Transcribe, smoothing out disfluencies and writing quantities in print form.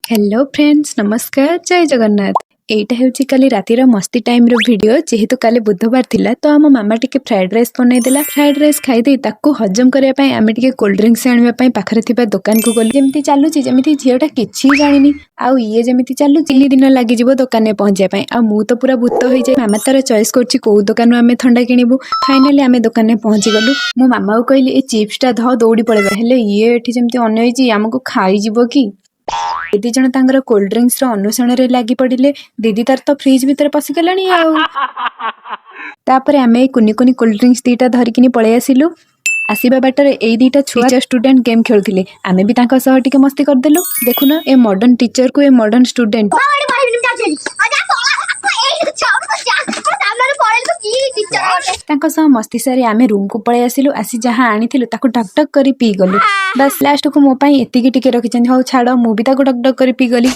Hello friends, नमस्कार, जय जगन्नाथ। एटा हेउची काली रातिर मस्ती टाइम रो वीडियो। जेहेतु काली बुधवार थिला तो आम मामा टिके फ्राइड राइस बनै देला। फ्राइड राइस खाई दे ताको हजम करिया पई आमे टिके कोल्ड ड्रिंक्स आनिबा पई पाखरे थिबा दुकान को गली। जेमती चालुची जेमती झियोटा किछि जानिनी आउ ये जेमती चालु 3 दिन लागि जिवो दुकान ने पहुंचिया पई। आ मु तो पूरा भूत होई जाय। मामा तार चॉइस करछि को दुकान आमे ठंडा किनिबु। फाइनली आमे दुकान ने पहुंची गलु। मो मामा को कहली ए चिप्स टा ध दौड़ी पळेबा। हेले ये एठी जेमती अनयजी हमको खाई जिवो की। दीदी जन तांगर कोल्ड ड्रिंक्स रो अनुसरण रे लागि पड़िले। दीदी तार तो फ्रिज भीतर पसी गलानी आउ। तापरे आमे कुनी कुनी कोल्ड ड्रिंक्स दीटा धरिकिनी पळे आसिलु। आसीबा बाटरे एई दीटा छुआ स्टूडेंट गेम खेलुथिले। आमे भी तांका सह टिके मस्ती कर देलु। देखु न ए मॉडर्न टीचर को ए मॉडर्न स्टूडेंट तांका सह मस्ती सारी आमे रूम को पळे आसिलु। आसी जहा आनिथिलु ताको ढक ढक करी पी गलु। बस लास्ट को मो पई एतिकी टिके रखिचंदी। हो छाड़ मु भी ताको ढक ढक करी पी गली।